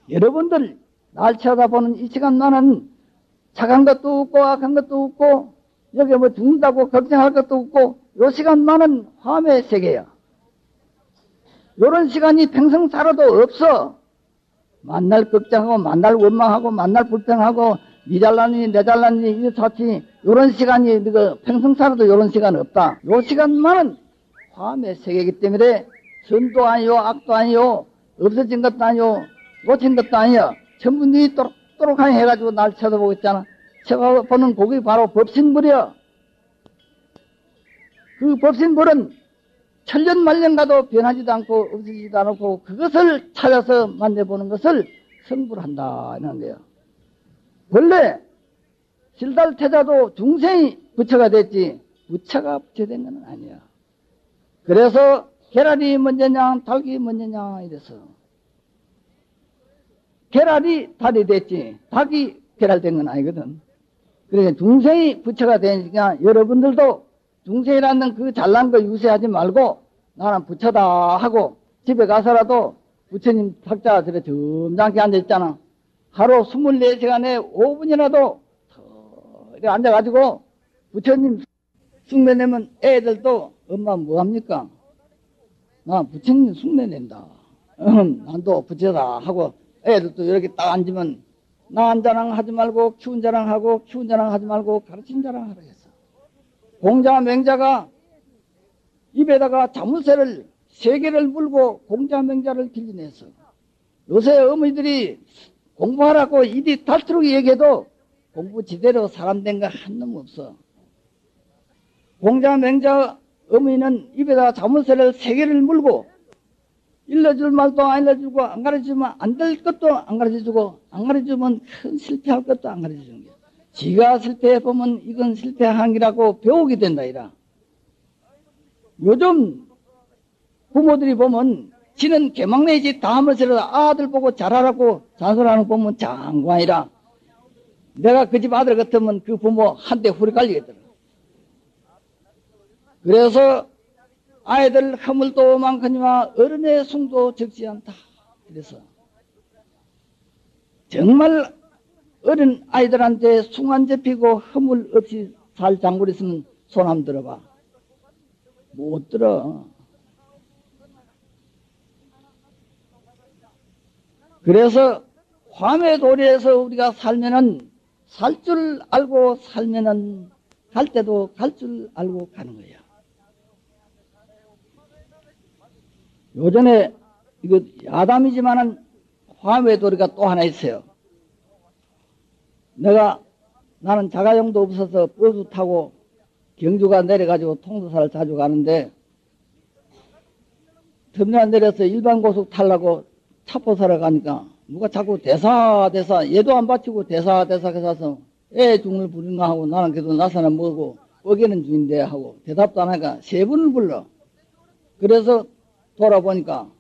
여러분들 날 쳐다보는 이 시간 나는 착한 것도 없고 악한 것도 없고 여기 뭐 죽는다고 걱정할 것도 없고 요 시간 나는 화음의 세계야. 요런 시간이 평생 살아도 없어. 만날 걱정하고 만날 원망하고 만날 불평하고 니 잘났니 내 잘났니 이 사치 요런 시간이 너가 평생 살아도 요런 시간 없다. 요 시간만은 화음의 세계이기 때문에 선도 아니요 악도 아니요 없어진 것도 아니요 놓친 것도 아니야. 전부 니 또록또록하게 해가지고 날 쳐다보고 있잖아. 쳐다보는 그게 바로 법신불이야. 그 법신불은 천년만년 가도 변하지도 않고 없어지지도 않고 그것을 찾아서 만져보는 것을 성불한다 이런 거예요. 원래 실달태자도 중생이 부처가 됐지 부처가 부처된 건 아니야. 그래서 계란이 먼저냐 닭이 먼저냐 이래서 계란이 달이 됐지 닭이 계란된 건 아니거든. 그러니까 중생이 부처가 되니까 여러분들도 중생이라는 그 잘난 거 유세하지 말고 나는 부처다 하고 집에 가서라도 부처님 탁자 들에 점잖게 앉아있잖아. 하루 24시간에 5분이라도 이렇게 앉아가지고 부처님 숭배내면 애들도 엄마 뭐합니까? 나 부처님 숭배낸다. 난도 부처다 하고 애들도 이렇게 딱 앉으면 나 자랑 하지 말고 키운 자랑하고 키운 자랑 하지 말고 가르친 자랑 하라 했어. 공자 맹자가 입에다가 자물쇠를 3개를 물고 공자 맹자를 길러냈어. 요새 어머니들이 공부하라고 이리 닳도록 얘기해도 공부 제대로 사람 된 거 한 놈 없어. 공자 맹자 어머니는 입에다가 자물쇠를 3개를 물고 일러줄 말도 안 일러주고 안 가르치면 안 될 것도 안 가르쳐주고 안 가르쳐주면 큰 실패할 것도 안 가르쳐주는 거야. 지가 실패해보면 이건 실패한 기라고 배우게 된다 이라. 요즘 부모들이 보면 지는 개막내지 다 하면서 아들 보고 잘하라고 잔소리하는 거 보면 장관이라. 내가 그 집 아들 같으면 그 부모 한 대 후리 갈리겠더라. 그래서 아이들 허물도 많거니와 어른의 숭도 적지 않다. 그래서 정말 어린 아이들한테 숭 안 잡히고 허물 없이 살 장구리 있으면 손 한번 들어봐. 못 들어. 그래서 화매 도리에서 우리가 살면은 살 줄 알고 살면은 갈 때도 갈 줄 알고 가는 거야. 요전에 이거 야담이지만은 화매 도리가 또 하나 있어요. 나는 자가용도 없어서 버스 타고 경주가 내려가지고 통도사를 자주 가는데 터미널 내려서 일반 고속 타려고 차포 사러 가니까 누가 자꾸 대사 얘도 안 바치고 대사 해서 애 중을 부른가 하고 나는 그래도 나사나 먹고 뻐개는 중인데 하고 대답도 안 하니까 3분을 불러. 그래서 돌아보니까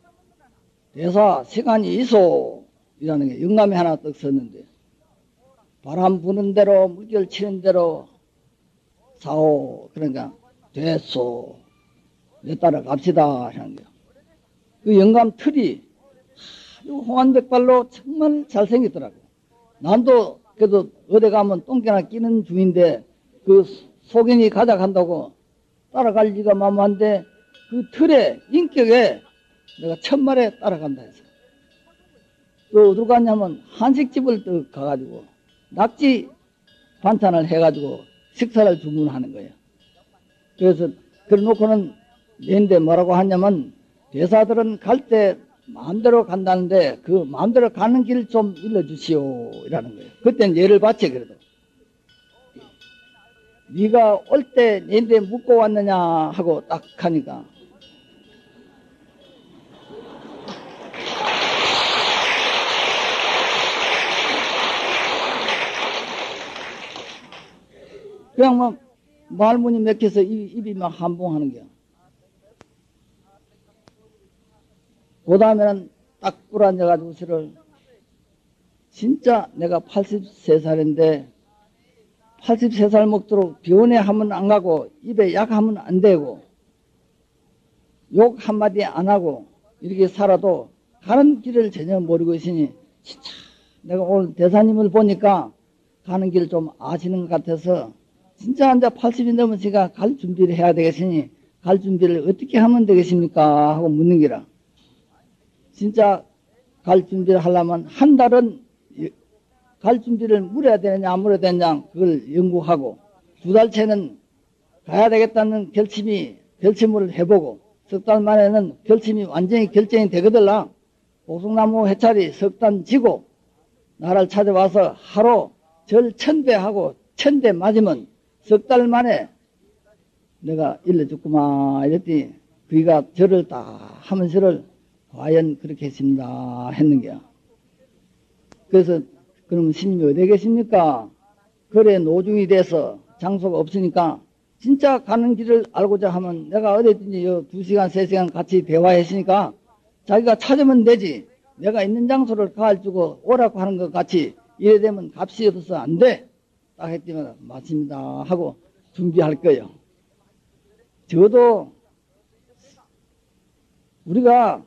대사 시간이 있어 이라는 게 영감이 하나 떡 썼는데 바람 부는 대로 물결 치는 대로 사오. 그러니까 됐소. 내 따라 갑시다 하는 거야. 그 영감 틀이 아주 홍안백발로 정말 잘생겼더라고. 난도 그래도 어디 가면 똥개나 끼는 중인데 그 속인이 가자 한다고 따라갈 리가 만만한데 그 틀에 인격에 내가 천만에 따라간다 해서 또 어디로 갔냐면 한식집을 또 가가지고 낙지 반찬을 해가지고 식사를 주문하는 거예요. 그래서 그래놓고는 내인데 뭐라고 하냐면 대사들은 갈 때 마음대로 간다는데 그 마음대로 가는 길 좀 일러주시오 이라는 거예요. 그때는 예를 받지 그래도. 네가 올 때 내인데 묻고 왔느냐 하고 딱 하니까 그냥 뭐 말문이 맥혀서 입이 막 한봉하는 거야. 그 다음에는 딱 꿇어앉아가지고 서를 진짜 내가 83살인데 83살 먹도록 병원에 하면 안 가고 입에 약 하면 안 되고 욕 한마디 안 하고 이렇게 살아도 가는 길을 전혀 모르고 있으니 진짜 내가 오늘 대사님을 보니까 가는 길 좀 아시는 것 같아서 진짜 이제 80이 넘으시니까 갈 준비를 해야 되겠으니 갈 준비를 어떻게 하면 되겠습니까? 하고 묻는 기라. 진짜 갈 준비를 하려면 한 달은 갈 준비를 물어야 되느냐 안 물어야 되느냐 그걸 연구하고 두 달째는 가야 되겠다는 결심을 해보고 석 달 만에는 결심이 완전히 결정이 되거들라. 복숭나무 해차리 석 달 지고 나를 찾아와서 하루 절 1000배 하고 1000대 맞으면 석 달 만에 내가 일러줬구만 이랬더니 그이가 절을 딱 하면서를 과연 그렇게 했습니다 했는 게야. 그래서 그러면 스님이 어디 계십니까? 그래 노중이 돼서 장소가 없으니까 진짜 가는 길을 알고자 하면 내가 어디든지 2시간 3시간 같이 대화했으니까 자기가 찾으면 되지. 내가 있는 장소를 가르치고 오라고 하는 것 같이 이래 되면 값이 없어서 안 돼. 딱 했더니 맞습니다 하고 준비할 거예요. 저도 우리가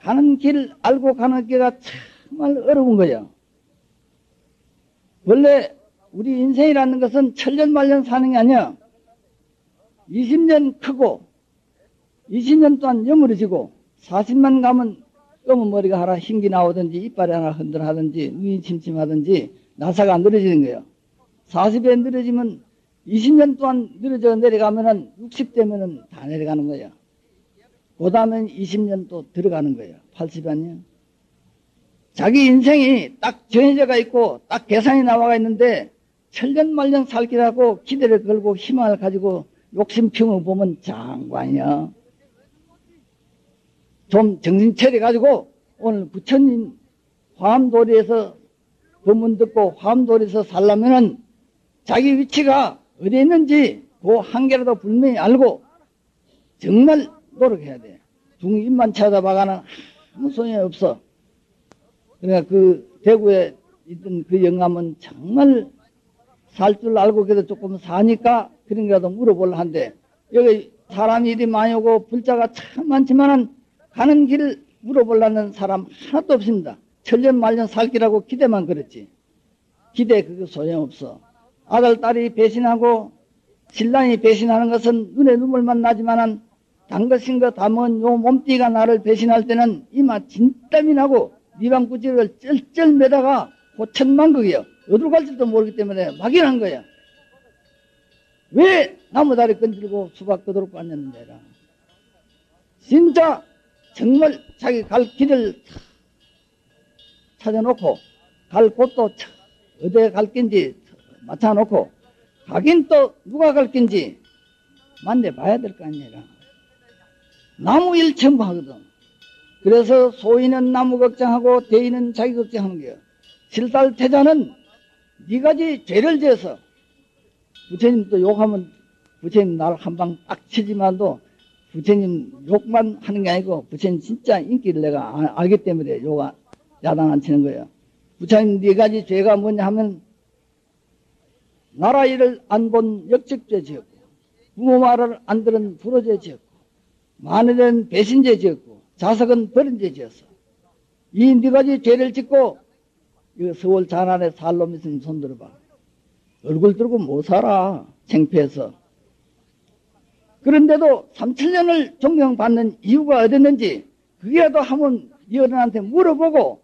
가는 길 알고 가는 길가 정말 어려운 거예요. 원래 우리 인생이라는 것은 천년만년 사는 게 아니야. 20년 크고 20년 동안 여물어지고 40만 가면 검은 머리가 하나 흰기 나오든지 이빨이 하나 흔들하든지 눈이 침침하든지 나사가 늘어지는 거예요. 40에 늘어지면 20년 동안 늘어져 내려가면은 60대면은 다 내려가는 거예요. 그 다음엔 20년 또 들어가는 거예요. 80이 아니에요. 자기 인생이 딱 정해져가 있고 딱 계산이 나와가 있는데 천년만년 살기라고 기대를 걸고 희망을 가지고 욕심 피우고 보면 장관이야. 좀 정신 차려가지고 오늘 부처님 화암도리에서 법문 듣고 화암도리에서 살려면은 자기 위치가 어디 있는지 그 한 개라도 분명히 알고 정말 노력해야 돼. 중입만 찾아봐가는 아무 소용이 없어. 그러니까 그 대구에 있던 그 영감은 정말 살 줄 알고 그래도 조금 사니까 그런 거라도 물어보려 한데 여기 사람이 이리 많이 오고 불자가 참 많지만은 가는 길 물어보려는 사람 하나도 없습니다. 천년 만년 살기라고 기대만 그렇지. 기대 그거 소용없어. 아들 딸이 배신하고 신랑이 배신하는 것은 눈에 눈물만 나지만은 단 것인 거 담은 요 몸띠가 나를 배신할 때는 이마 진땀이 나고 니방구지를 쩔쩔 매다가 호천만극이요. 어디로 갈지도 모르기 때문에 막연한 거야. 왜 나무다리 건들고 수박 끄도록 앉았는데라. 진짜 정말 자기 갈 길을 찾아놓고 갈 곳도 어디에 갈 긴지 맞춰놓고 가긴 또 누가 갈 긴지 만나봐야 될 거 아니라. 나무 일 전부 하거든. 그래서 소인은 나무 걱정하고 대인은 자기 걱정하는 거야. 실달태자는 네가지 죄를 지어서 부처님도 욕하면 부처님 날 한 방 딱 치지만도 부처님 욕만 하는 게 아니고 부처님 진짜 인기를 내가 알기 때문에 욕 야단 안 치는 거예요. 부처님 네 가지 죄가 뭐냐 하면 나라 일을 안 본 역적죄 지었고 부모 말을 안 들은 불호죄 지었고 마늘은 배신죄 지었고 자석은 버린 죄 지었어. 이 네 가지 죄를 짓고 이거 서울 장안에 살 놈 있으면 손 들어봐. 얼굴 들고 못 살아. 창피해서. 그런데도 3,000년을 존경받는 이유가 어딨는지 그게라도 한번 이 어른한테 물어보고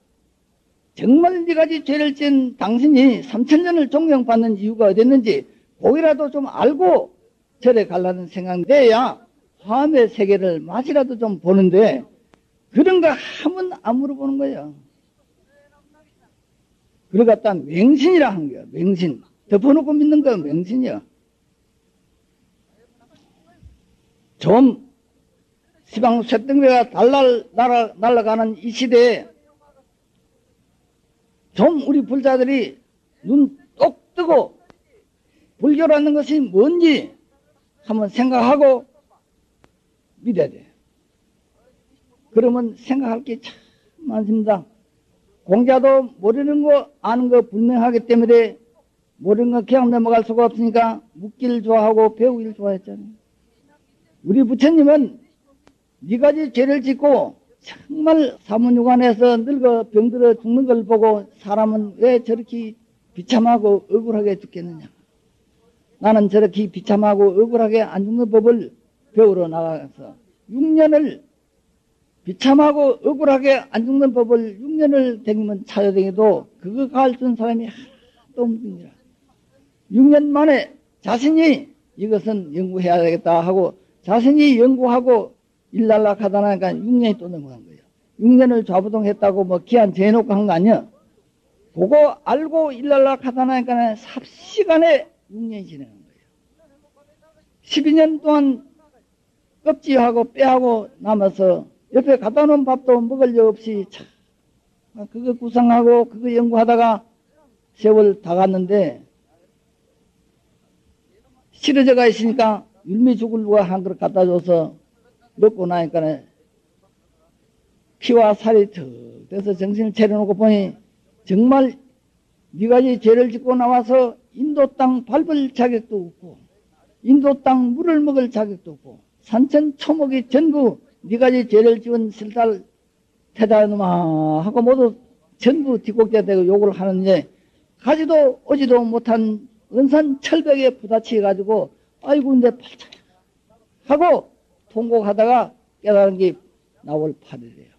정말 네 가지 죄를 지은 당신이 3,000년을 존경받는 이유가 어딨는지 거기라도 좀 알고 절에 가려는 생각이 돼야 화엄의 세계를 맛이라도 좀 보는데 그런 거 한번 안 물어보는 거예요. 그걸 갖다 맹신이라 하는 거야. 맹신. 덮어놓고 믿는 거 맹신이야. 좀 시방 쇳덩이가 날아가는 이 시대에 좀 우리 불자들이 눈 똑 뜨고 불교라는 것이 뭔지 한번 생각하고 믿어야 돼. 그러면 생각할 게 참 많습니다. 공자도 모르는 거 아는 거 분명하기 때문에 모르는 거 그냥 넘어갈 수가 없으니까 묻기를 좋아하고 배우기를 좋아했잖아요. 우리 부처님은 네 가지 죄를 짓고 정말 사문유관에서 늙어 병들어 죽는 걸 보고 사람은 왜 저렇게 비참하고 억울하게 죽겠느냐. 나는 저렇게 비참하고 억울하게 안 죽는 법을 배우러 나가서 6년을 비참하고 억울하게 안 죽는 법을 6년을 댕기면 찾아다니도 그거 가르친 사람이 하나도 없느니라. 6년 만에 자신이 이것은 연구해야 되겠다 하고 자신이 연구하고 일날락 하다 나니까 6년이 또 넘어간 거예요. 6년을 좌부동했다고 뭐 기한 재놓고 한 거 아니야. 그거 알고 일날락 하다 나니까 삽시간에 6년이 지나간 거예요. 12년 동안 껍질하고 뼈하고 남아서 옆에 갖다 놓은 밥도 먹을 려 없이 참 그거 구상하고 그거 연구하다가 세월 다 갔는데 싫어져가 있으니까 율미 죽을 누가 한 그릇 갖다 줘서 먹고 나니까 피와 살이 턱 돼서 정신을 차려놓고 보니 정말 네가지 죄를 짓고 나와서 인도 땅 밟을 자격도 없고 인도 땅 물을 먹을 자격도 없고 산천 초목이 전부 네가지 죄를 지은 실달 태자놈아 하고 모두 전부 뒷곡대 대고 욕을 하는데 가지도 오지도 못한 은산 철벽에 부딪혀가지고 아이고 근데 팔자 하고 통곡하다가 깨달은 게 나올 8일이에요.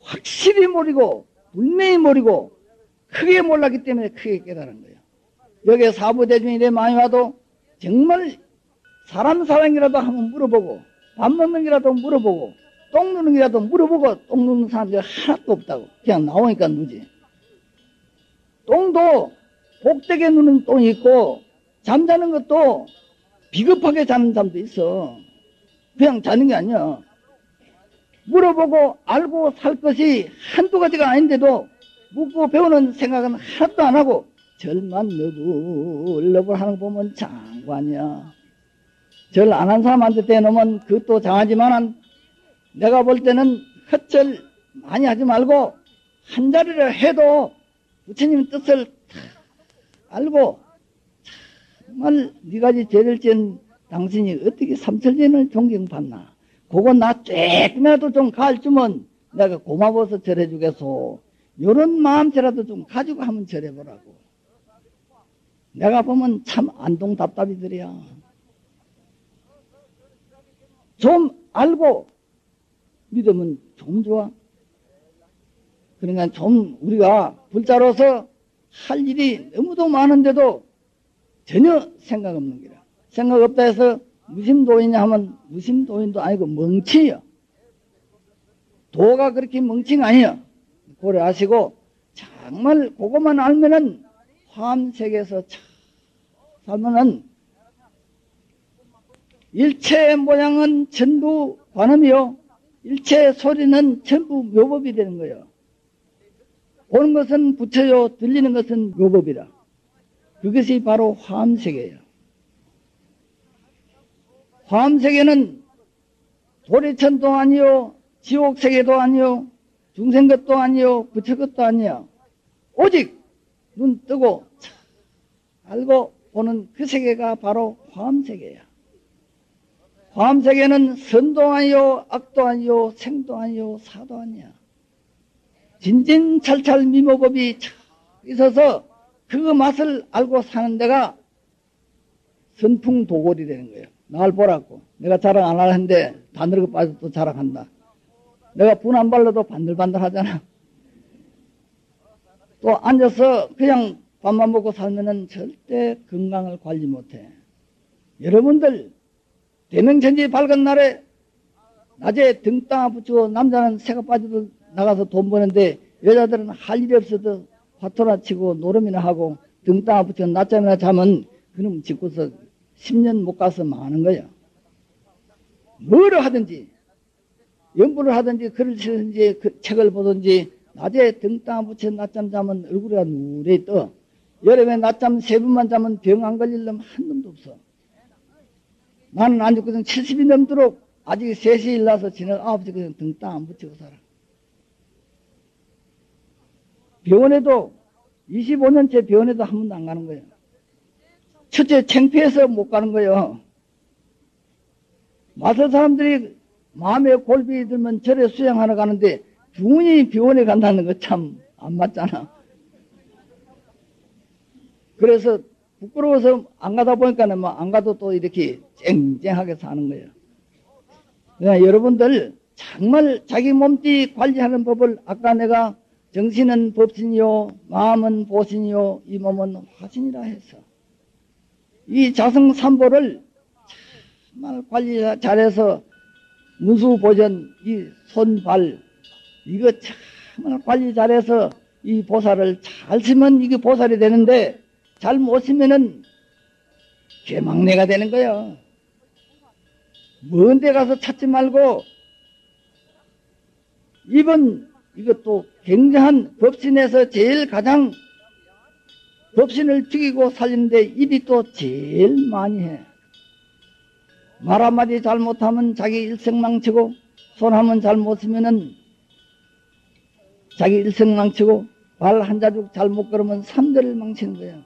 확실히 모르고 분명히 모르고 크게 몰랐기 때문에 크게 깨달은 거예요. 여기에 사부대중이 내 많이 와도 정말 사람 사랑이라도 한번 물어보고 밥 먹는 게라도 물어보고 똥 누는 게라도 물어보고 똥 누는 사람들이 하나도 없다고. 그냥 나오니까 누지. 똥도 복되게 누는 똥이 있고 잠자는 것도 비겁하게 자는 사람도 있어. 그냥 자는 게 아니야. 물어보고 알고 살 것이 한두 가지가 아닌데도 묻고 배우는 생각은 하나도 안 하고 절만 너불너불 하는 거 보면 장관이야. 절 안 한 사람한테 대놓으면 그것도 장하지만 내가 볼 때는 헛절 많이 하지 말고 한 자리를 해도 부처님 뜻을 다 알고 정말 네가지 죄를 지은 당신이 어떻게 삼천년을 존경받나. 그거 나 조금이라도 좀 가르치면 내가 고마워서 절해주겠소. 요런 마음씨라도 좀 가지고 한번 절해보라고. 내가 보면 참 안동답답이들이야. 좀 알고 믿으면 좀 좋아. 그러니까 좀 우리가 불자로서 할 일이 너무도 많은데도 전혀 생각 없는 기라. 생각 없다 해서 무심도인이냐 하면 무심도인도 아니고 멍치요. 도가 그렇게 멍칭 아니요. 고려 하시고 정말 그것만 알면은 화암세계에서 참 살면은 일체 모양은 전부 관음이요. 일체 소리는 전부 묘법이 되는 거예요. 보는 것은 부처요. 들리는 것은 묘법이라. 그것이 바로 화암세계예요. 화암세계는 도리천도 아니요. 지옥세계도 아니요. 중생것도 아니요. 부처것도 아니야. 오직 눈 뜨고 알고 보는 그 세계가 바로 화암세계야. 화암세계는 선도 아니요. 악도 아니요. 생도 아니요. 사도 아니야. 진진찰찰 미모법이 있어서 그 맛을 알고 사는 데가 선풍도골이 되는 거예요. 날 보라고. 내가 자랑 안 하는데 바늘고 빠져도 자랑한다. 내가 분 안 발라도 반들반들 하잖아. 또 앉아서 그냥 밥만 먹고 살면은 절대 건강을 관리 못해. 여러분들 대명천지 밝은 날에 낮에 등 땅 붙이고 남자는 새가 빠져도 나가서 돈 버는데 여자들은 할 일이 없어도 화토나 치고 노름이나 하고 등 땅 붙이고 낮잠이나 자면 그놈 짓고서 10년 못 가서 망하는 거야. 뭐를 하든지 연구를 하든지 글을 쓰든지 그 책을 보든지 낮에 등 땅 붙여 낮잠 자면 얼굴이 누래 떠. 여름에 낮잠 3번만 자면 병 안 걸릴 놈 한 놈도 없어. 나는 안 죽거든. 70이 넘도록 아직 3시에 일어나서 지난 9시 그냥 등 땅 안 붙이고 살아. 병원에도 25년째 병원에도 한 번도 안 가는 거예요. 첫째 창피해서 못 가는 거예요. 마을 사람들이 마음에 골비 들면 절에 수양하러 가는데 중훈이 비원에 간다는 거 참 안 맞잖아. 그래서 부끄러워서 안 가다 보니까는 뭐 안 가도 또 이렇게 쨍쨍하게 사는 거예요. 그러니까 여러분들 정말 자기 몸띠 관리하는 법을 아까 내가 정신은 법신이요 마음은 보신이요 이 몸은 화신이라 해서 이 자성삼보를 정말 관리 잘해서 문수보전 이 손, 발 이거 정말 관리 잘해서 이 보살을 잘 쓰면 이게 보살이 되는데 잘 못 쓰면은 개막내가 되는 거예요. 먼 데 가서 찾지 말고 이번 이것도 굉장한 법신에서 제일 가장 법신을 죽이고 살리는데 입이 또 제일 많이 해. 말 한마디 잘못하면 자기 일생 망치고 손 한번 잘못 쓰면은 자기 일생 망치고 발 한 자죽 잘못 걸으면 삼대를 망치는 거예요.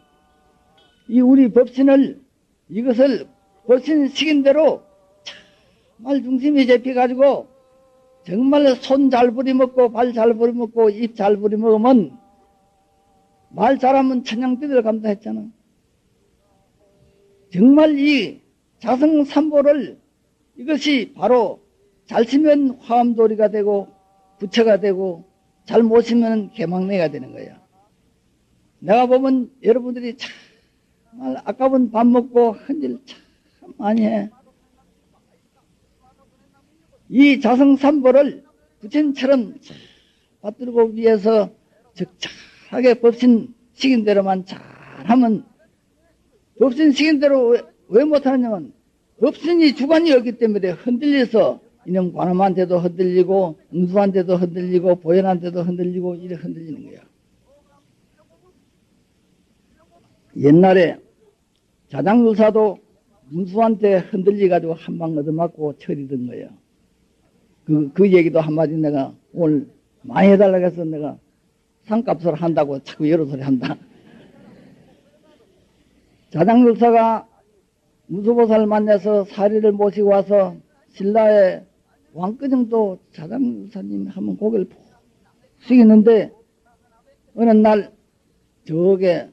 이 우리 법신을 이것을 법신 시킨 대로 정말 중심이 잡혀가지고 정말 손 잘 부리먹고 발 잘 부리먹고 입 잘 부리먹으면 말 잘하면 천냥빚을 감다 했잖아. 정말 이 자성삼보를 이것이 바로 잘 쓰면 화엄도리가 되고 부처가 되고 잘 못 쓰면 개막내가 되는 거예요. 내가 보면 여러분들이 정말 아까운 밥 먹고 한일 참 많이 해. 이 자성삼보를 부처님처럼 받들고 위해서 적절하게 법신 시킨 대로만 잘하면 법신 시킨 대로 왜 못하느냐면 법신이 주관이었기 때문에 흔들려서 이놈 관음한테도 흔들리고 응수한테도 흔들리고 보현한테도 흔들리고 이래 흔들리는 거야. 옛날에 자장유사도 문수한테 흔들려가지고 한 방 얻어맞고 처리된 거예요. 그 얘기도 한마디 내가 오늘 많이 해달라고 해서 내가 상값을 한다고 자꾸 여러 소리 한다. 자장유사가 무수보살 만나서 사리를 모시고 와서 신라의 왕끄정도 자장유사님 한번 고개를 푹 숙이는데 어느 날 저게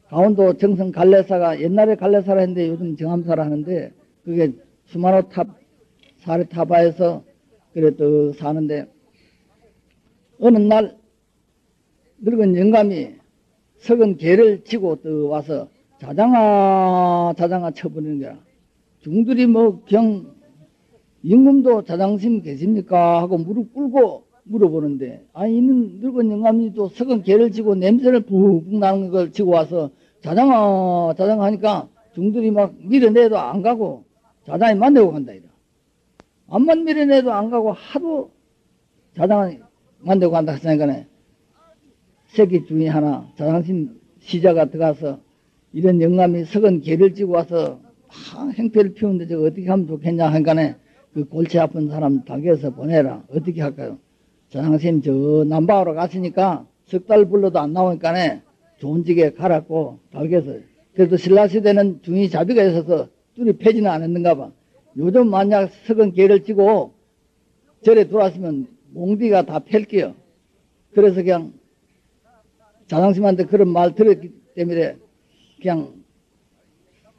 강원도 정성 갈래사가 옛날에 갈래사라 했는데 요즘 정암사라 하는데 그게 수마노 탑 사리타바에서 그래 또 사는데 어느 날 늙은 영감이 석은 개를 치고 또 와서 자장아 쳐버리는 거야. 중들이 뭐 임금도 자장심 계십니까 하고 무릎 꿇고 물어보는데 아니 이는 늙은 영감이 또 석은 개를 치고 냄새를 푹 나는 걸 치고 와서 자장아 하니까 중들이 막 밀어내도 안 가고 자장이 만나고 간다 이래. 암만 밀어내도 안 가고 하도 자장이 만나고 간다 했으니까 새끼 중에 하나 자장심 시자가 들어가서 이런 영감이 석은 개를 찌고 와서 행패를 피우는데 저거 어떻게 하면 좋겠냐 하니까 그 골치 아픈 사람 닭에서 보내라. 어떻게 할까요? 자장심 저 남방으로 갔으니까 석 달 불러도 안 나오니까 좋은 집에 가라고 닭에서. 그래도 신라시대는 중이 자비가 있어서 뚫이 펴지는 않았는가 봐. 요즘 만약 석은 개를 찌고 절에 들어왔으면 몽디가 다 팰게요. 그래서 그냥 자장심한테 그런 말 들었기 때문에 그냥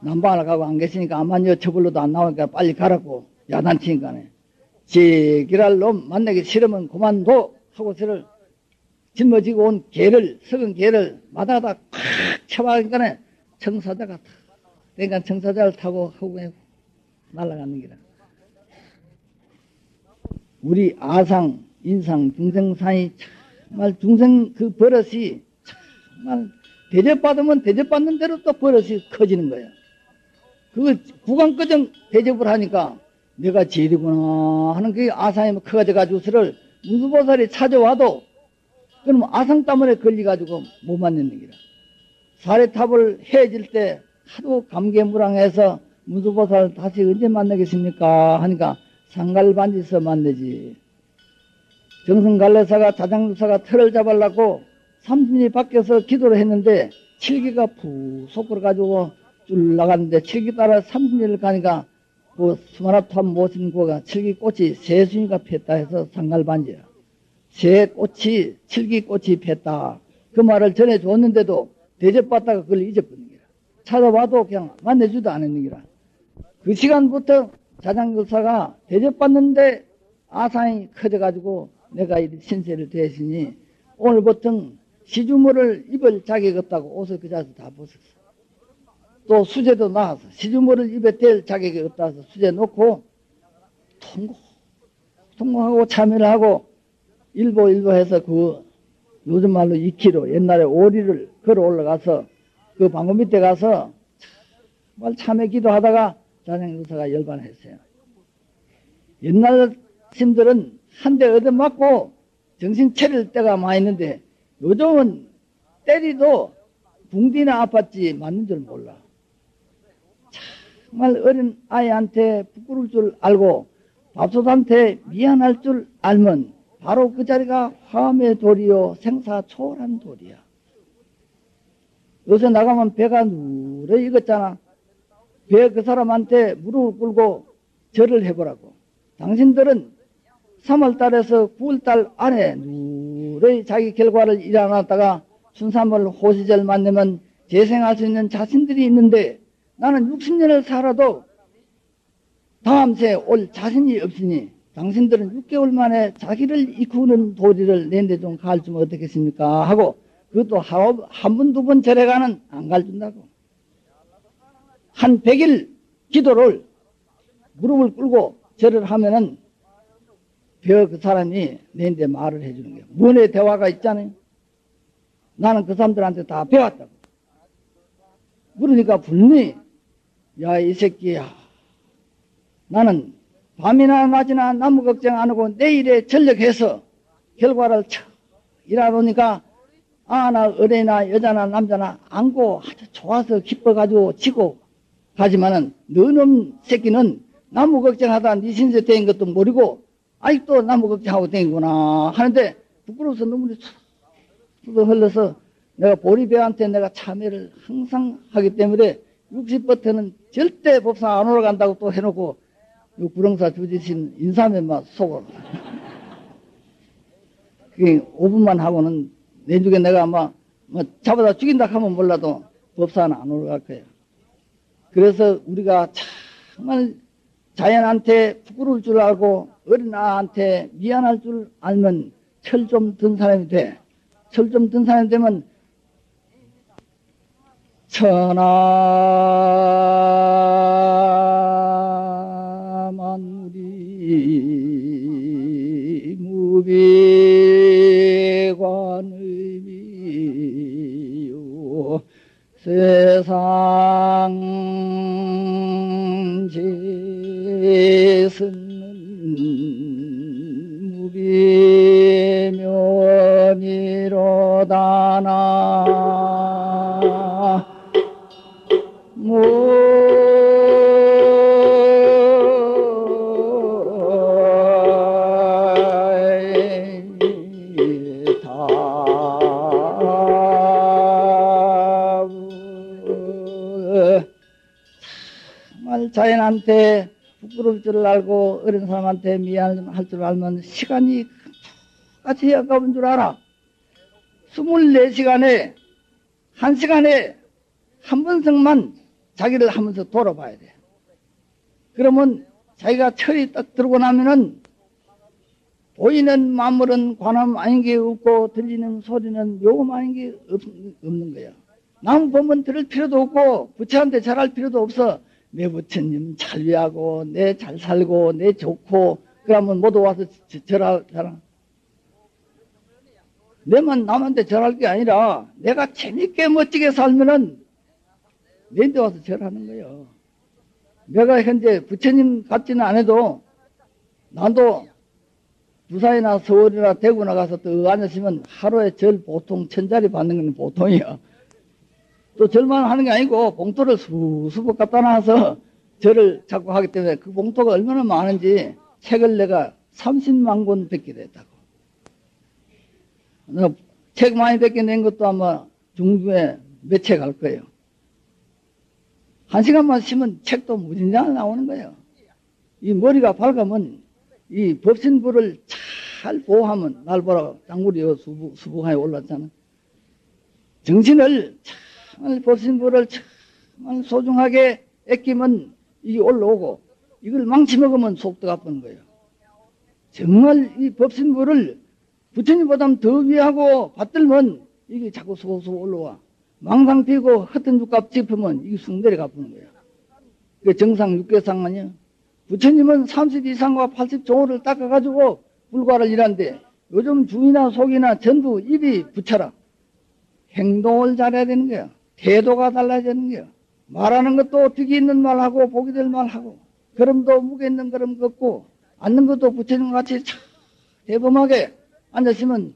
남방을 가고 안 계시니까 아마니어 처벌로도 안 나오니까 빨리 가라고 야단치니까네. 제기랄 놈 만나기 싫으면 그만둬 하고 저를 짊어지고 온 개를 석은 개를 마다하다 콱 쳐박으니까네 청사자가 타. 그러니까 청사자를 타고 하고 날아가는 기라. 우리 아상, 인상, 중생 사이 정말 중생 그 버릇이 정말 대접받으면 대접받는 대로 또 버릇이 커지는 거예요. 그거 구강끄정 대접을 하니까 내가 제일이구나 하는 그 아상이 커져가지고서를 무수보살이 찾아와도 그럼 아상 때문에 걸려가지고 못 만나는 기라. 사례탑을 해질 때 하도 감개무량해서 무수보살 다시 언제 만나겠습니까 하니까 상갈반지서 만나지. 정성갈래사가 자장유사가 털을 잡으려고 삼순이 밖에서 기도를 했는데 칠기가 푹 솟아가지고 줄 나갔는데 칠기 따라 삼순이를 가니까 그 수마라탑 모신 고가 칠기꽃이 새순이가 폈다 해서 상갈반지야. 새꽃이 칠기꽃이 폈다. 그 말을 전해줬는데도 대접받다가 그걸 잊어버린 거야. 찾아봐도 그냥 만나주도 않았는 거라. 그 시간부터 자장교사가 대접받는데 아상이 커져가지고 내가 이 신세를 대했으니 오늘부터 시주머를 입을 자격이 없다고 옷을 그 자리에서 다 벗었어. 또 수제도 나와서 시주머를 입에 댈 자격이 없다 해서 수제 놓고 통고하고 참여를 하고 일보 해서 그 요즘 말로 2km 옛날에 오리를 걸어 올라가서 그 방금 밑에 가서 정말 참회 기도하다가 자장교사가 열반했어요. 옛날 신들은 한 대 얻어맞고 정신 차릴 때가 많이 있는데 요즘은 때리도 붕디나 아팠지 맞는 줄 몰라. 정말 어린 아이한테 부끄러울 줄 알고 밥솥한테 미안할 줄 알면 바로 그 자리가 화엄의 돌이요 생사초월한 돌이야. 요새 나가면 배가 누래 익었잖아. 배 그 사람한테 무릎을 꿇고 절을 해보라고. 당신들은 3월달에서 9월달 안에 누래 자기 결과를 일어났다가 춘삼월 호시절 만나면 재생할 수 있는 자신들이 있는데 나는 60년을 살아도 다음 새 올 자신이 없으니 당신들은 6개월 만에 자기를 이꾸는 도리를 내는데 좀 가르치면 어떻겠습니까? 하고 그것도 한 번, 두 번 절해가는 안 가르친다고. 한 100일 기도를 무릎을 꿇고 절을 하면은 그 사람이 내한테 말을 해주는 거예요. 문의 대화가 있잖아요. 나는 그 사람들한테 다 배웠다고. 그러니까 분명히 야, 이 새끼야. 나는 밤이나 낮이나 나무 걱정 안 하고 내일에 전력해서 결과를 일하노니까 아나 어린이나 여자나 남자나 안고 아주 좋아서 기뻐가지고 치고 가지만은 너놈 새끼는 나무 걱정하다 네 신세 된 것도 모르고 아직도 나무 걱정하고 댕기구나 하는데 부끄러워서 눈물이 쑥 흘러서 내가 보리배한테 내가 참여를 항상 하기 때문에 60버터는 절대 법상 안 올라간다고 또 해놓고 구렁사 주지신 인사면만 속으로. 그게 5분만 하고는 내주게 내가 아마 뭐 잡아다 죽인다 하면 몰라도 법사는 안 올라갈 거예요. 그래서 우리가 정말 자연한테 부끄러울 줄 알고 어린아한테 미안할 줄 알면 철 좀 든 사람이 돼. 철 좀 든 사람이 되면 천하 만물이 무비관의미요 세상 제스는 무비면이로다나 정말 자연한테 부끄러울 줄 알고 어린 사람한테 미안할 줄 알면 시간이 같이 아까운 줄 알아. 24시간에 1시간에 한 번씩만 자기를 하면서 돌아봐야 돼. 그러면 자기가 철이 딱 들고 나면은 보이는 만물은 관음 아닌 게 없고 들리는 소리는 묘음 아닌 게 없는 거야. 남 보면 들을 필요도 없고 부처한테 잘할 필요도 없어. 내 부처님 잘 위하고 내 잘 살고 내 좋고 그러면 모두 와서 절하잖아. 내만 남한테 절할 게 아니라 내가 재밌게 멋지게 살면은 내한테 와서 절하는 거예요. 내가 현재 부처님 같지는 않아도 나도 부산이나 서울이나 대구 나가서 또 앉았으면 하루에 절 보통 1000자리 받는 건 보통이야. 또 절만 하는 게 아니고 봉투를 수북 갖다 놔서 절을 자꾸 하기 때문에 그 봉투가 얼마나 많은지 책을 내가 30만 권 뵙게 됐다고. 책 많이 뵙게 낸 것도 아마 중중에 몇 책 할 거예요. 1시간만 쉬면 책도 무진장 나오는 거예요. 이 머리가 밝으면 이 법신부를 잘 보호하면, 날 보라 장물이 수부하에 올랐잖아. 정신을 잘 법신부를 참 소중하게 아끼면 이게 올라오고, 이걸 망치먹으면 속도가 아픈 거예요. 정말 이 법신부를 부처님보다 더 위하고 받들면 이게 자꾸 소소 올라와. 망상 피고 흩은 육값 짚으면 이게 숭대리가 아픈 거예요. 그게 정상 육개상 아니야. 부처님은 30 이상과 80 종호를 닦아가지고 불과를 일한데, 요즘 중이나 속이나 전부 입이 부처라. 행동을 잘해야 되는 거야. 태도가 달라야 되는 거야. 말하는 것도 득이 있는 말하고 복이 될 말하고, 걸음도 무게 있는 걸음 걷고, 앉는 것도 부처님 같이 참 대범하게 앉았으면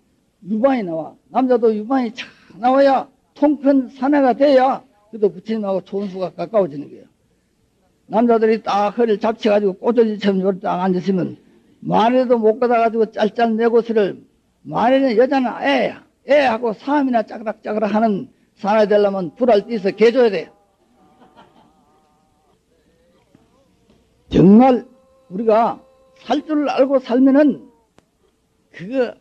유방이 나와. 남자도 유방이 착 나와야 통큰 사내가 돼야 그래도 부처님하고 초원수가 가까워지는 거예요. 남자들이 딱 허리를 잡쳐가지고 꼬저지처럼 요렇게 딱 앉았으면 말에도 못 가다가지고 짤짤 내고서를, 말에는 여자는 애야. 애하고 사람이나 짜그락짜그락 하는 사람이 되려면 불알 띄서 개줘야 돼요. 정말 우리가 살 줄 알고 살면은, 그거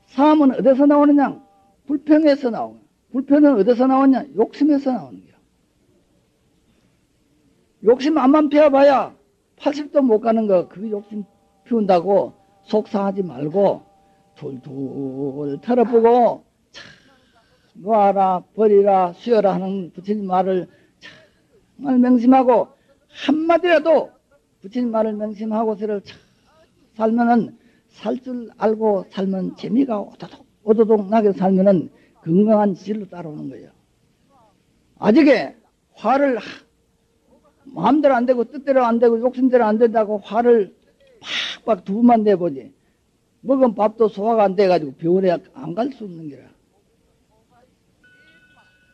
사람은 어디서 나오느냐? 불평에서 나오냐? 불평은 어디서 나오냐? 욕심에서 나오는 거야. 욕심 암만 피워봐야 80도 못 가는 거, 그 욕심 피운다고 속상하지 말고 둘둘 털어보고 놓아라 버리라 쉬어라 하는 부처님 말을 정말 명심하고, 한마디라도 부처님 말을 명심하고서를 살면은, 살 줄 알고 살면 재미가 오도독 나게 살면은 건강한 질로 따라오는 거예요. 아직에 화를 마음대로 안 되고 뜻대로 안 되고 욕심대로 안 된다고 화를 팍팍 두 번만 내보지, 먹은 밥도 소화가 안 돼가지고 병원에 안 갈 수 없는 게라.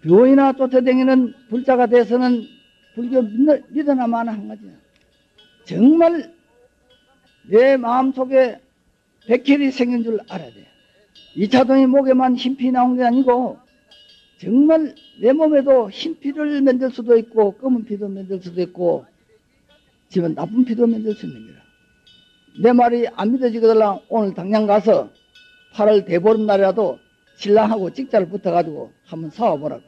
병원이나 쫓아다니는 불자가 돼서는 불교 믿으나 마나 한 거지. 정말 내 마음속에 백혈이 생긴 줄 알아야 돼. 이차동이 목에만 흰피 나온 게 아니고 정말 내 몸에도 흰피를 만들 수도 있고 검은 피도 만들 수도 있고 지금 나쁜 피도 만들 수 있는 거야. 내 말이 안 믿어지거든. 오늘 당장 가서 8월 대보름날이라도 신랑하고 직자를 붙어가지고 한번 사와보라고.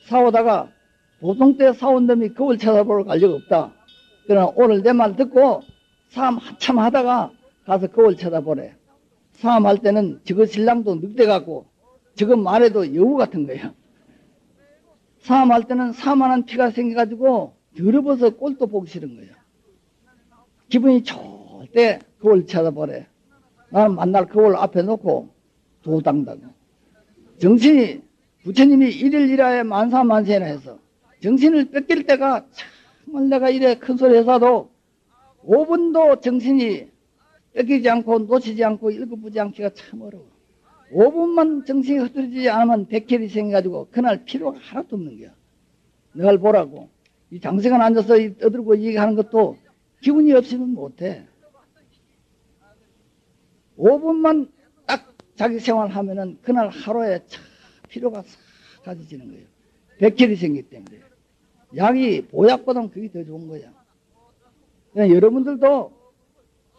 사오다가 보통 때 사온 놈이 거울 찾아볼 갈려가 없다. 그러나 오늘 내 말 듣고 사람 한참 하다가 가서 거울 쳐다보래. 사람할 때는 저거 신랑도 늑대같고 저거 말해도 여우 같은 거예요. 사람할 때는 사만한 피가 생겨가지고 더러워서 꼴도 보기 싫은 거예요. 기분이 좋을 때 거울 쳐다보래. 나는 만날 거울 앞에 놓고 도당다고. 정신이 부처님이 일일 일하에 만사만세나 해서 정신을 뺏길 때가 정말 내가 이래 큰 소리 해서도 5분도 정신이 뺏기지 않고 놓치지 않고 읽어보지 않기가 참 어려워. 5분만 정신이 흐트러지지 않으면 백혈이 생겨가지고 그날 필요가 하나도 없는 거야. 널 보라고. 이 장시간 앉아서 떠들고 얘기하는 것도 기운이 없으면 못해. 5분만 딱 자기 생활하면은 그날 하루에 참 필요가 싹 가져지는 거예요. 백혈이 생기기 때문에. 약이 보약보다는 그게 더 좋은 거야. 여러분들도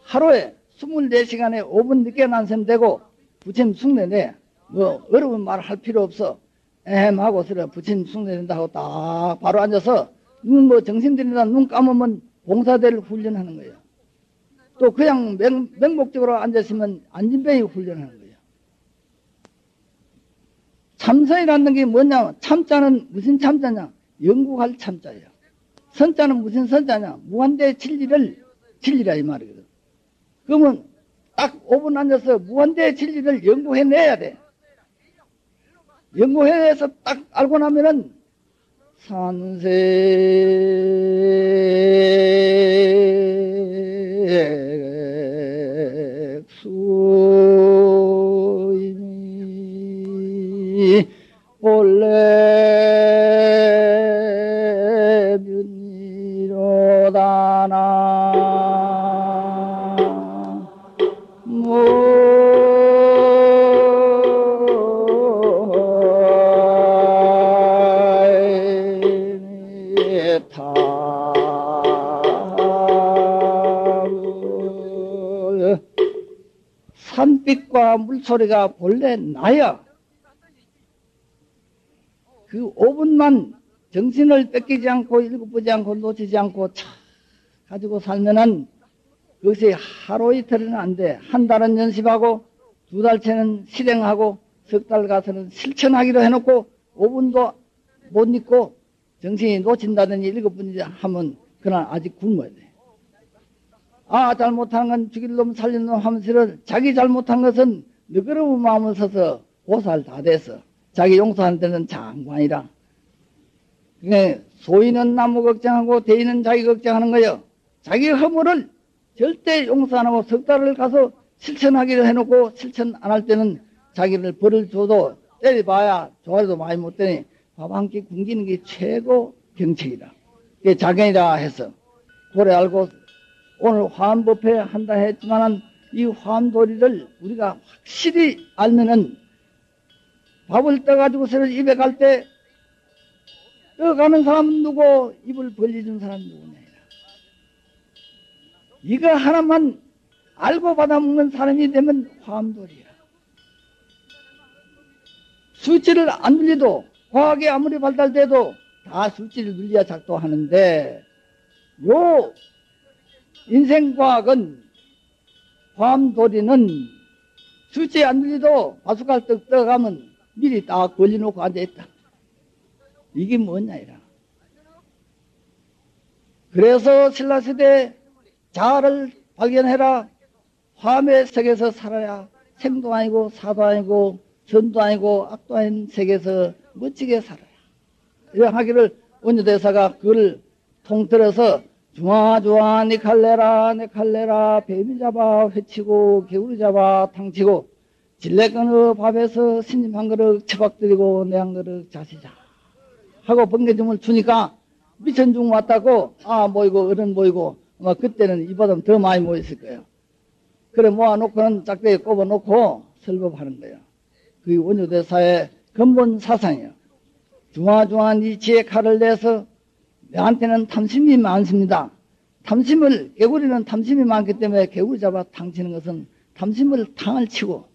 하루에 24시간에 5분 늦게 난셈 되고 부처님 숭례내 뭐 어려운 말 할 필요 없어. 하고 서로 부처님 숭례낸다 하고 딱 바로 앉아서 눈 뭐 정신 들이다 눈 감으면 봉사대를 훈련하는 거예요. 또 그냥 맹목적으로 앉았으면 안진뱅이 훈련하는 거예요. 참선이라는 게 뭐냐? 참자는 무슨 참자냐? 영구할 참자예요. 선자는 무슨 선자냐? 무한대의 진리라 이 말이거든. 그러면 딱 5분 앉아서 무한대의 진리를 연구해내야 돼. 연구해내서 딱 알고 나면은 산색수임이 본래 면이로다나 산빛과 물소리가 본래 나야 그 5분만 정신을 뺏기지 않고 일곱보지 않고 놓치지 않고 차 가지고 살면은 그것이 하루 이틀은 안 돼. 한 달은 연습하고 2달째는 실행하고 3달 가서는 실천하기로 해놓고 5분도 못 잊고 정신이 놓친다든지 7분이지 하면 그날 아직 굶어야 돼. 아, 잘못한 건 죽일 놈 살린 놈 하면서 자기 잘못한 것은 너그러운 마음을 써서 보살 다 돼서 자기 용서하는 데는 장관이라. 그게 소인은 나무 걱정하고 대인은 자기 걱정하는 거예요. 자기 허물을 절대 용서 안 하고 3달을 가서 실천하기로 해놓고 실천 안 할 때는 자기를 벌을 줘도 때려봐야 좋아해도 많이 못 되니 밥 한 끼 굶기는 게 최고 경책이다. 그게 자견이라 해서 고래 알고 오늘 화엄법회 한다 했지만은 이 화엄도리를 우리가 확실히 알면은 밥을 떠가지고서 입에 갈 때 떠가는 사람은 누구, 입을 벌려준 사람은 누구냐. 이거 하나만 알고 받아먹는 사람이 되면 화엄도리야. 수치를 안 눌려도 과학이 아무리 발달돼도 다 수치를 눌려야 작동하는데 요 인생과학은 화엄도리는 수치 안 눌려도 바수갈떡 떠가면 미리 딱 걸려놓고 앉아있다. 이게 뭐냐 이라. 그래서 신라시대 자아를 발견해라. 화엄의 세계에서 살아야 생도 아니고 사도 아니고 선도 아니고 악도 아닌 세계에서 멋지게 살아야. 이런 하기를 원효대사가 그걸 통틀어서 중화중화 네 칼레라 네 칼레라 뱀이 잡아 회치고 개구리 잡아 탕치고 진레건의 밥에서 스님 한 그릇 처박드리고 내 한 그릇 자시자 하고 번개줌을 주니까 미천중 왔다고 아 모이고 어른 모이고 아마 그때는 이보다 더 많이 모였을 거예요. 그래 모아놓고는 짝대기에 꼽아놓고 설법하는 거예요. 그게 원효대사의 근본 사상이에요. 중화중화 네 지혜 칼을 내서 내한테는 탐심이 많습니다. 탐심을 개구리는 탐심이 많기 때문에 개구리 잡아 탕치는 것은 탐심을 탕을 치고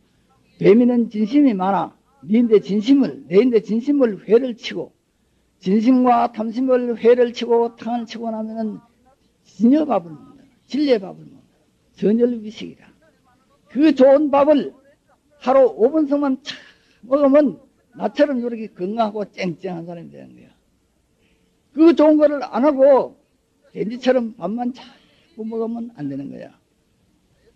뱀이는 진심이 많아 니인데 진심을 회를 치고 진심과 탐심을 회를 치고 탕을 치고 나면은 진여밥을 먹는다. 진례밥을 먹는다. 전열위식이라. 그 좋은 밥을 하루 5분씩만 착 먹으면 나처럼 이렇게 건강하고 쨍쨍한 사람이 되는 거야. 그 좋은 거를 안 하고 돼지처럼 밥만 자꾸 먹으면 안 되는 거야.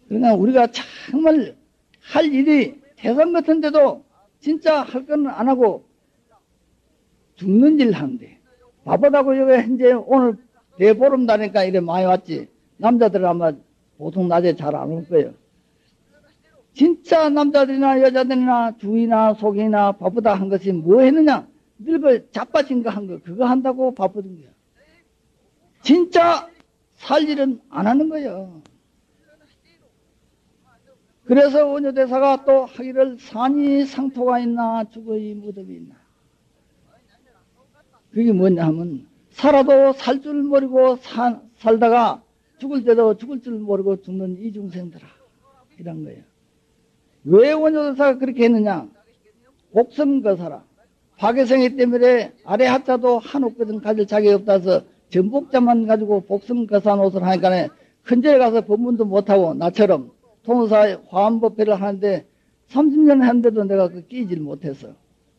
그러니까 우리가 정말 할 일이 대선 같은데도 진짜 할 거는 안 하고 죽는 일 하는데 바쁘다고 여기 현재 오늘 대보름다니까 이래 많이 왔지. 남자들은 아마 보통 낮에 잘 안 올 거예요. 진짜 남자들이나 여자들이나 주위나 속이나 바쁘다 한 것이 뭐 했느냐? 늙어 자빠진 거 한 거 그거 한다고 바쁘던 거야. 진짜 살 일은 안 하는 거예요. 그래서 원효대사가 또 하기를 산이 상토가 있나 죽어이 무덤이 있나. 그게 뭐냐 하면 살아도 살 줄 모르고 살다가 죽을 때도 죽을 줄 모르고 죽는 이중생들아 이런 거예요. 왜 원효대사가 그렇게 했느냐. 복성거사라. 박혜성이 때문에 아래 하자도 한 옷거든 가질 자격이 없다서 전복자만 가지고 복성거사 옷을 하니까 큰절에 가서 법문도 못하고 나처럼 통도사에 화엄법회를 하는데 30년 했는데도 내가 그 끼질 못해서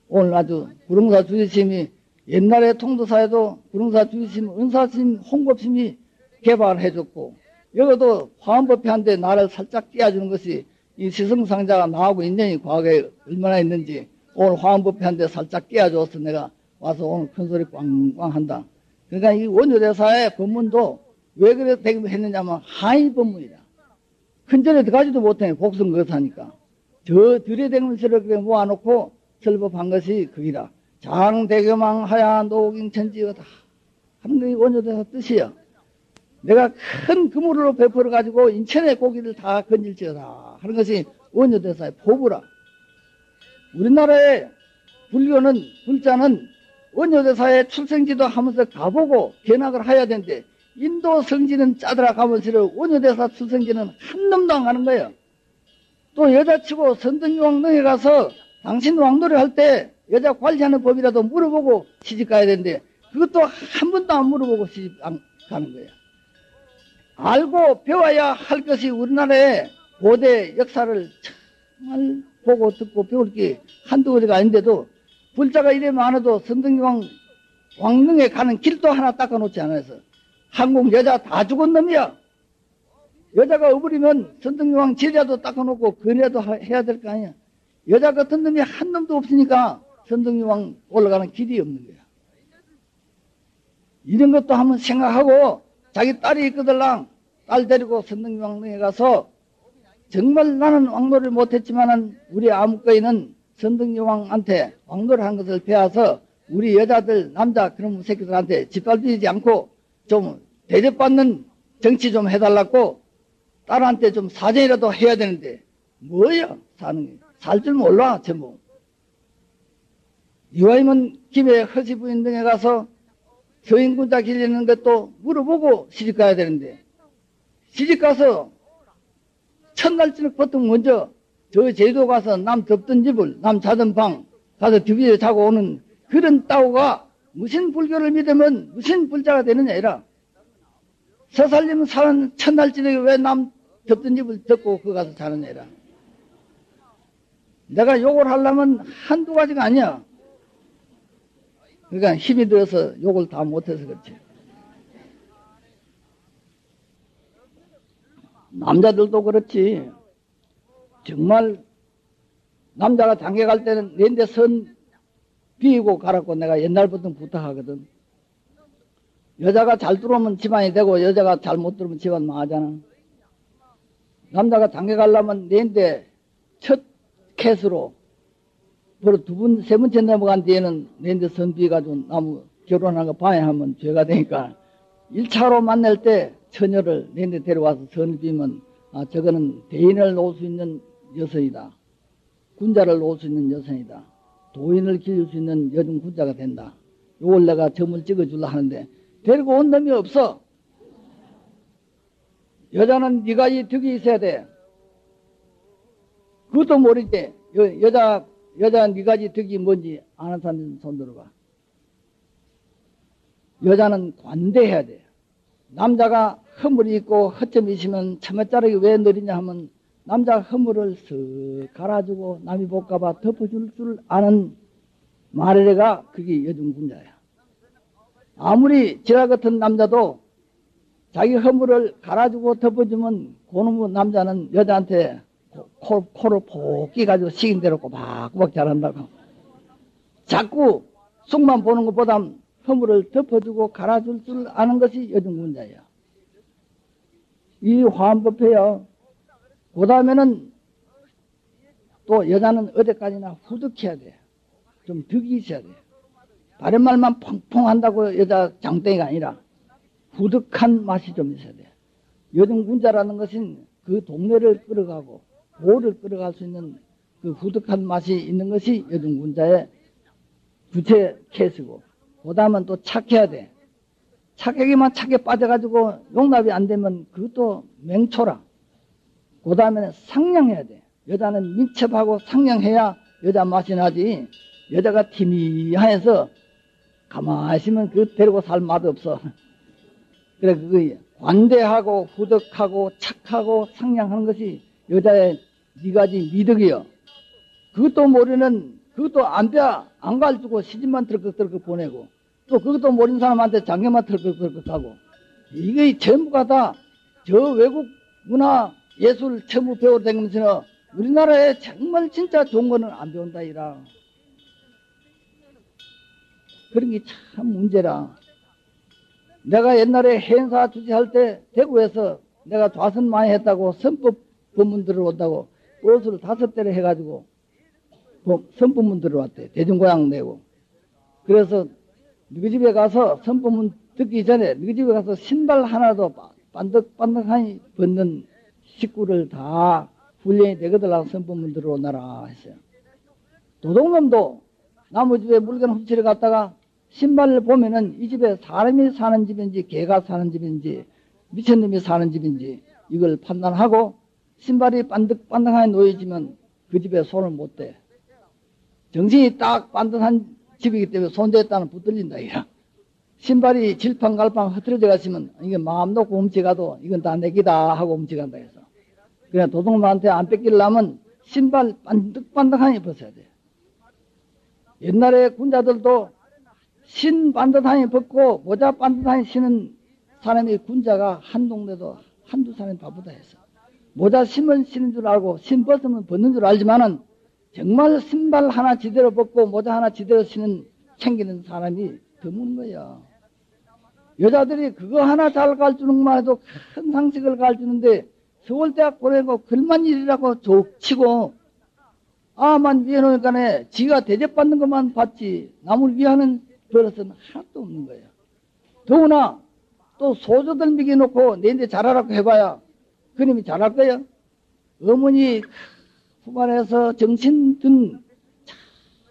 오늘 아주 구릉사 주지심이 옛날에 통도사에도 구릉사 주지심 은사심 홍법심이 개발해줬고 여기도 화엄법회 하는데 나를 살짝 띄워주는 것이 이 시성상자가 나하고 인연이 과거에 얼마나 있는지 오늘 화엄법회 하는데 살짝 띄워줘서 내가 와서 오늘 큰소리 꽝꽝 한다. 그러니까 이 원효대사의 법문도 왜 그래 했느냐면 하이 법문이다. 큰절에 들어가지도 못해 복성거사니까 저 들여댕면서를 그래 모아놓고 설법한 것이 그기라. 장대교망 하야 노경천지어다 하는 게 원효대사 뜻이야. 내가 큰 그물로 베풀어 가지고 인천의 고기를 다 건질지어다 하는 것이 원효대사의 포부라. 우리나라의 불교는 불자는 원효대사의 출생지도 하면서 가보고 견학을 해야 되는데 인도 성지는 짜들어 가면서 원효대사 출생지는 한 놈도 안 가는 거예요. 또 여자치고 선등왕릉에 가서 당신 왕노래 할 때 여자 관리하는 법이라도 물어보고 시집 가야 되는데 그것도 한 번도 안 물어보고 시집 안 가는 거야. 알고 배워야 할 것이 우리나라의 고대 역사를 정말 보고 듣고 배울 게 한두 가지가 아닌데도 불자가 이래 많아도 선등왕 왕릉에 가는 길도 하나 닦아놓지 않아서 한국 여자 다 죽은 놈이야. 여자가 어부리면 선등왕 지리라도 닦아놓고 건이라도 해야 될 거 아니야. 여자 같은 놈이 한 놈도 없으니까 선등왕 올라가는 길이 없는 거야. 이런 것도 한번 생각하고 자기 딸이 있거들랑 딸 데리고 선등왕릉에 가서 정말 나는 왕노를 못했지만은 우리 아무거이는 선등왕한테 왕노를 한 것을 배워서 우리 여자들 남자 그런 새끼들한테 짓밟히지 않고 좀 대접받는 정치 좀 해달라고 딸한테 좀 사정이라도 해야 되는데 뭐야 사는 게 살 줄 몰라 전부. 이와이면 김해 허시부인 등에 가서 서인군자 길리는 것도 물어보고 시집 가야 되는데 시집 가서 첫날 저녁부터 먼저 저 제도 가서 남 덮던 집을 남 자던 방 가서 뒤비에 자고 오는 그런 따오가 무슨 불교를 믿으면 무슨 불자가 되느냐 이라. 서살림 사는 첫날 저녁에 왜 남 덮던 집을 덮고 그 가서 자느냐 이라. 내가 욕을 하려면 한두 가지가 아니야. 그러니까 힘이 들어서 욕을 다 못해서 그렇지. 남자들도 그렇지. 정말 남자가 장계 갈 때는 내인데 선 비우고 가라고 내가 옛날부터 부탁하거든. 여자가 잘 들어오면 집안이 되고 여자가 잘 못 들어오면 집안 망하잖아. 남자가 장계 가려면 내인데 첫 캐스로 바로 두 번, 세 번째 넘어간 뒤에는 내인데 선 비가지고 나무 결혼한 거 방해하면 죄가 되니까 1차로 만날 때 처녀를 내인데 데려와서 선을 비면 아 저거는 대인을 놓을 수 있는 여성이다. 군자를 놓을 수 있는 여성이다. 도인을 기를 수 있는 여중 군자가 된다. 요걸 내가 점을 찍어주려 하는데 데리고 온 놈이 없어. 여자는 네가 이 덕이 있어야 돼. 그것도 모르지. 여자 네 가지 덕이 뭔지 아는 사람 손 들어봐. 여자는 관대해야 돼. 남자가 허물이 있고 허점이 있으면 처맛자락이 왜 느리냐 하면 남자가 허물을 쓱 갈아주고 남이 볼까봐 덮어줄 줄 아는 마레가 그게 여중군자야. 아무리 지라 같은 남자도 자기 허물을 갈아주고 덮어주면 그놈의 남자는 여자한테 코를 폭 끼가지고 식인 대로 꼬박꼬박 잘한다고. 자꾸 쑥만 보는 것보다 허물을 덮어주고 갈아줄 줄 아는 것이 여중군자야. 이 화엄법회요. 그 다음에는 또 여자는 어디까지나 후득해야 돼. 좀 덕이 있어야 돼. 다른 말만 펑펑 한다고 여자 장땡이가 아니라 후득한 맛이 좀 있어야 돼. 여중군자라는 것은 그 동네를 끌어가고 도를 끌어갈 수 있는 그 후득한 맛이 있는 것이 여중군자의 주체 케이스고, 그 다음은 또 착해야 돼. 착하기만 착해 빠져가지고 용납이 안 되면 그것도 맹초라. 그 다음에는 상냥해야 돼. 여자는 민첩하고 상냥해야 여자 맛이 나지. 여자가 티미해서 가만히 있으면 그 데리고 살 맛 없어. 그래, 그 관대하고 후덕하고 착하고 상냥하는 것이 여자의 네 가지 미덕이요. 그것도 모르는, 그것도 안 가르치고 시집만 덜컥덜컥 보내고, 또 그것도 모르는 사람한테 장계만 덜컥덜컥 하고, 이게 전부가 다 저 외국 문화 예술 전부 배워다니면서 우리나라에 정말 진짜 좋은 거는 안 배운다 이라. 그런 게 참 문제라. 내가 옛날에 행사 주재할 때 대구에서 내가 좌선 많이 했다고 선법 법문 들어온다고 버스를 5대를 해가지고 선법문 들어왔대. 대중고향 내고. 그래서 너희 집에 가서 선법문 듣기 전에 너희 집에 가서 신발 하나도 반득반득하니 벗는 식구를 다 훈련이 되거들라 선법문 들어오나라 했어요. 도둑놈도 나무 집에 물건 훔치러 갔다가 신발을 보면은 이 집에 사람이 사는 집인지 개가 사는 집인지 미친놈이 사는 집인지 이걸 판단하고 신발이 반득반득하게 놓여지면 그 집에 손을 못 대. 정신이 딱 반듯한 집이기 때문에 손댔다는 붙들린다 이라. 신발이 질팡갈팡 흐트러져 갔으면 이게 마음 놓고 훔쳐가도 이건 다 내 기다 하고 훔쳐간다 해서. 그냥 도둑놈한테 안 뺏기려면 신발 반득반득하게 벗어야 돼. 옛날에 군자들도 신 반듯하게 벗고 모자 반듯하게 신은 사람이 군자가 한 동네도 한두 사람이 바쁘다 해서. 모자 신은 신는 줄 알고 신 벗으면 벗는 줄 알지만은 정말 신발 하나 제대로 벗고 모자 하나 제대로 신은 챙기는 사람이 드문 거야. 여자들이 그거 하나 잘 가르치는 것만 해도 큰 상식을 가르치는데 서울대학 보내고 글만 일이라고 족치고 아만 위해놓으니까 지가 대접받는 것만 받지 남을 위하는 버릇은 하나도 없는 거야. 더구나 또 소조들 먹여놓고 내한테 잘하라고 해봐야 그놈이 잘할 거야. 어머니 후반에서 정신 든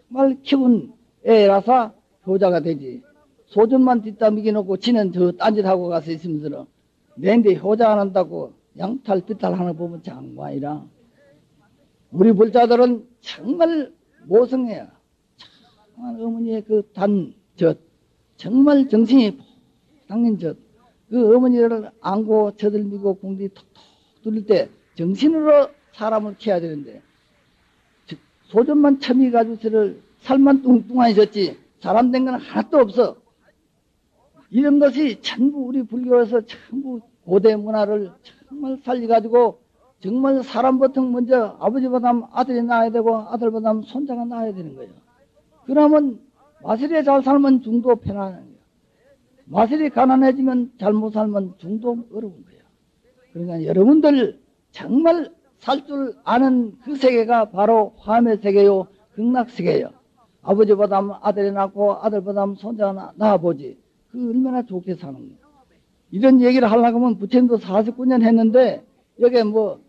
정말 키운 애라서 효자가 되지. 소전만 뒷다 먹여놓고 지는 저 딴짓하고 가서 있으면서 내한테 효자 안 한다고 양탈 뒷탈 하는 거 보면 장관이라. 우리 불자들은 정말 모성해요. 정말 어머니의 그 단젖 정말 정신이 당긴 젖. 그 어머니를 안고 저들미고 궁디 톡톡 뚫릴 때 정신으로 사람을 키워야 되는데 소전만 첨이가지고 저를 살만 뚱뚱하게 졌지 사람 된 건 하나도 없어. 이런 것이 전부 우리 불교에서 전부 고대 문화를 정말 살려가지고 정말 사람부터 먼저 아버지보다 아들이 낳아야 되고 아들보다 손자가 낳아야 되는 거예요. 그러면 마술이 잘 살면 중도 편안한 거예요. 마술이 가난해지면 잘못 살면 중도 어려운 거예요. 그러니까 여러분들 정말 살 줄 아는 그 세계가 바로 화엄의 세계요 극락세계예요. 아버지보다 아들이 낳고 아들보다 손자가 낳아보지. 그 얼마나 좋게 사는 거예요. 이런 얘기를 하려고 하면 부처님도 49년 했는데 여기에 뭐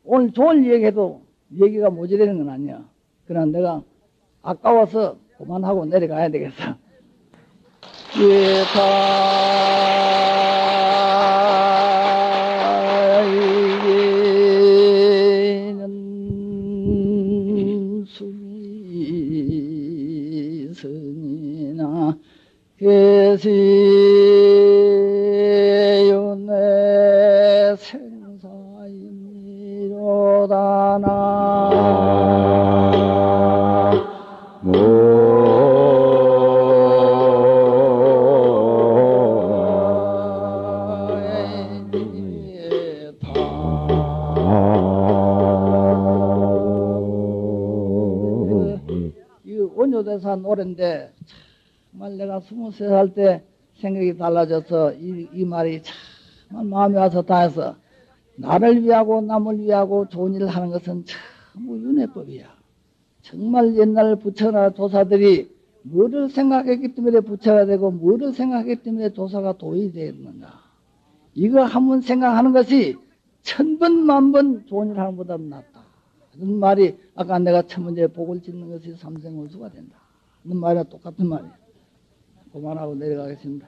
오늘 좋은 얘기해도 얘기가 모자라는 건 아니야. 그러나 내가 아까워서 그만하고 내려가야 되겠어. 예타이는 수미선이나 계시요 내 생사이로다 나모 원효대사 노래인데 정말 내가 23살 때 생각이 달라져서 이 말이 정말 마음에 와서 닿아서 나를 위하고 남을 위하고 좋은 일을 하는 것은 참 윤회법이야. 정말 옛날 부처나 조사들이 뭐를 생각했기 때문에 부처가 되고 뭐를 생각했기 때문에 조사가 도이 되는가. 이거 한번 생각하는 것이 1000번 만번 좋은 일 하는 것보다 낫다. 그런 말이 아까 내가 첫 번째 복을 짓는 것이 삼생원수가 된다. 그런 말이랑 똑같은 말이야. 그만하고 내려가겠습니다.